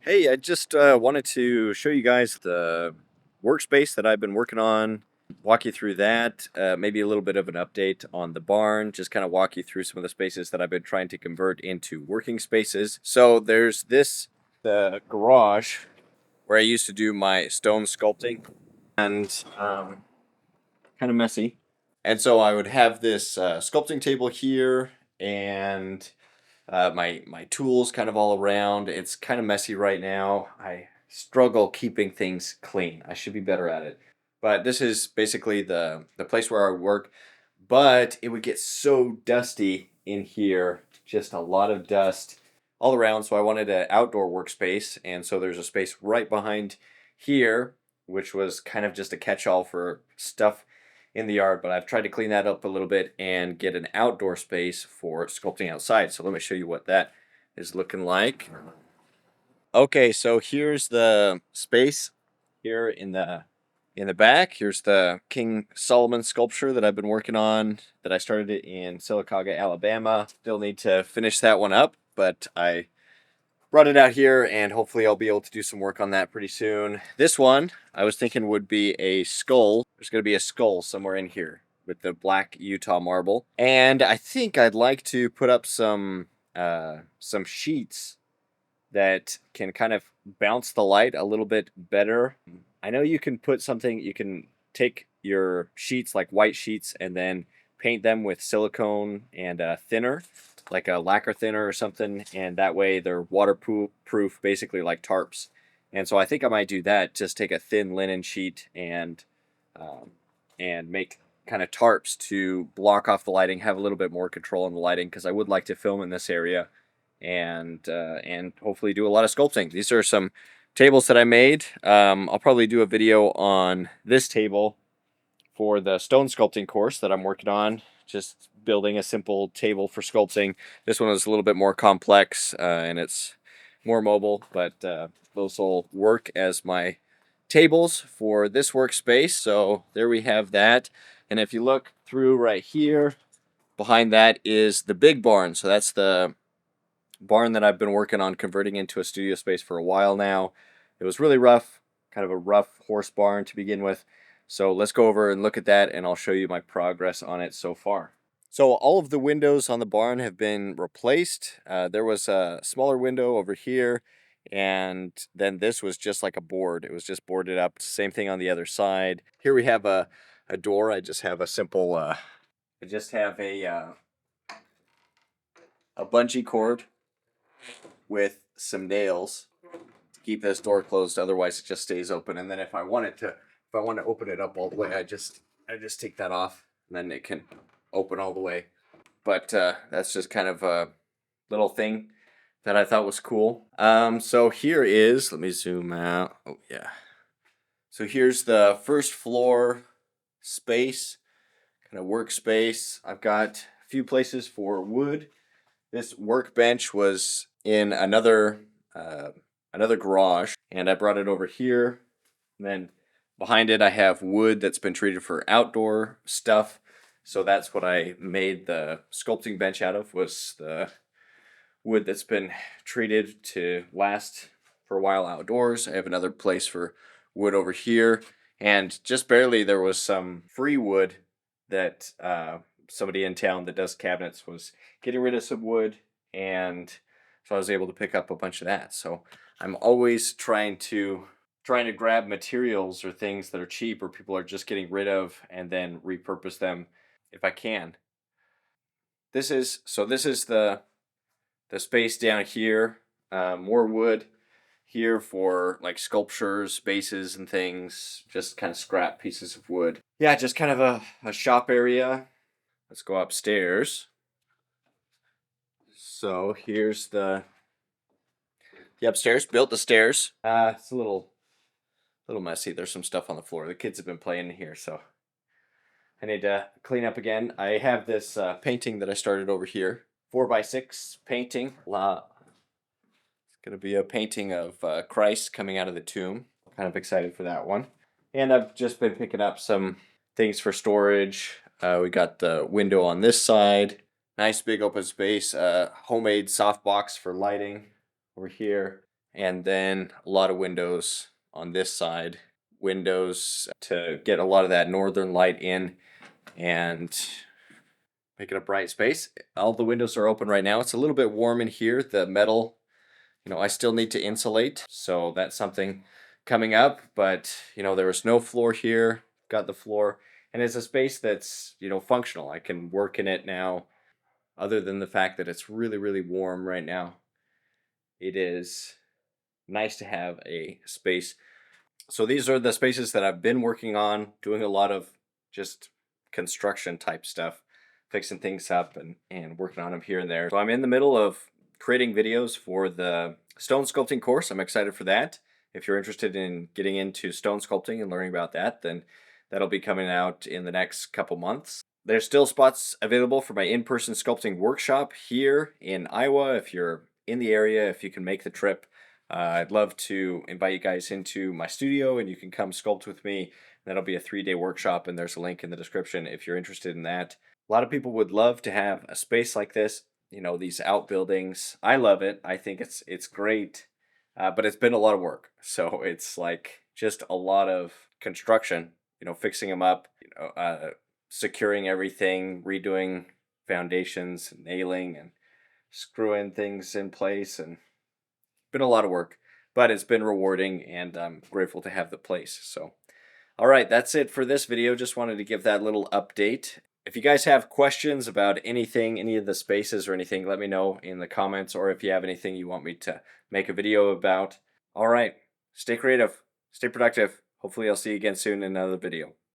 Hey, I just wanted to show you guys the workspace that I've been working on, walk you through that, maybe a little bit of an update on the barn, just kind of walk you through some of the spaces that I've been trying to convert into working spaces. So there's the garage, where I used to do my stone sculpting, and kind of messy. And so I would have this sculpting table here, and my tools kind of all around. It's kind of messy right now. I struggle keeping things clean. I should be better at it. But this is basically the place where I work. But it would get so dusty in here, just a lot of dust all around. So I wanted an outdoor workspace, and so there's a space right behind here, which was kind of just a catch-all for stuff in the yard, but I've tried to clean that up a little bit and get an outdoor space for sculpting outside. So let me show you what that is looking like. Okay, so here's the space here in the back. Here's the King Solomon sculpture that I've been working on, that I started it in Sylacauga, Alabama. Still need to finish that one up, but I brought it out here, and hopefully I'll be able to do some work on that pretty soon. This one, I was thinking, would be a skull. There's going to be a skull somewhere in here with the black Utah marble. And I think I'd like to put up some sheets that can kind of bounce the light a little bit better. I know you can you can take your sheets, like white sheets, and then paint them with silicone and thinner, like a lacquer thinner or something, and that way they're waterproof, basically like tarps. And so I think I might do that. Just take a thin linen sheet um, and make kind of tarps to block off the lighting, have a little bit more control on the lighting, because I would like to film in this area and hopefully do a lot of sculpting. These are some tables that I made. I'll probably do a video on this table for the stone sculpting course that I'm working on. Just building a simple table for sculpting. This one is a little bit more complex and it's more mobile, but those will work as my tables for this workspace. So there we have that. And if you look through right here, behind that is the big barn. So that's the barn that I've been working on converting into a studio space for a while now. It was really rough, kind of a rough horse barn to begin with. So let's go over and look at that, and I'll show you my progress on it so far. So all of the windows on the barn have been replaced. There was a smaller window over here, and then this was just like a board. It was just boarded up. Same thing on the other side. Here we have a door. I just have a simple, I just have a bungee cord with some nails to keep this door closed. Otherwise, it just stays open. And then if I want to open it up all the way, I just take that off, and then it can open all the way. But that's just kind of a little thing that I thought was cool. So here is, let me zoom out. Oh yeah. So here's the first floor space, kind of workspace. I've got a few places for wood. This workbench was in another garage, and I brought it over here. And then behind it, I have wood that's been treated for outdoor stuff. So that's what I made the sculpting bench out of, was the wood that's been treated to last for a while outdoors. I have another place for wood over here, and just barely there was some free wood that somebody in town that does cabinets was getting rid of some wood, and so I was able to pick up a bunch of that. So I'm always trying to grab materials or things that are cheap or people are just getting rid of, and then repurpose them if I can. This is the space down here. More wood here for like sculptures, bases, and things. Just kind of scrap pieces of wood. Yeah, just kind of a shop area. Let's go upstairs. So here's the upstairs. Built the stairs. It's a little messy. There's some stuff on the floor. The kids have been playing in here, so I need to clean up again. I have this painting that I started over here. 4x6 painting. It's going to be a painting of Christ coming out of the tomb. Kind of excited for that one. And I've just been picking up some things for storage. We got the window on this side. Nice big open space. Homemade softbox for lighting over here. and then a lot of windows on this side. Windows to get a lot of that northern light in and make it a bright space. All the windows are open right now. It's a little bit warm in here. The metal, I still need to insulate, so that's something coming up. But there was no floor here. Got the floor, and it's a space that's functional. I can work in it now. Other than the fact that it's really, really warm right now, it is nice to have a space. So these are the spaces that I've been working on, doing a lot of just construction type stuff, fixing things up and working on them here and there. So I'm in the middle of creating videos for the stone sculpting course. I'm excited for that. If you're interested in getting into stone sculpting and learning about that, then that'll be coming out in the next couple months. There's still spots available for my in-person sculpting workshop here in Iowa. If you're in the area, if you can make the trip, I'd love to invite you guys into my studio and you can come sculpt with me. That'll be a 3-day workshop, and there's a link in the description if you're interested in that. A lot of people would love to have a space like this, these outbuildings. I love it. I think it's great, but it's been a lot of work. So it's like just a lot of construction, fixing them up, securing everything, redoing foundations, nailing and screwing things in place, and been a lot of work, but it's been rewarding, and I'm grateful to have the place. So, all right, that's it for this video. Just wanted to give that little update. If you guys have questions about anything, any of the spaces or anything, let me know in the comments, or if you have anything you want me to make a video about. All right, stay creative, stay productive. Hopefully I'll see you again soon in another video.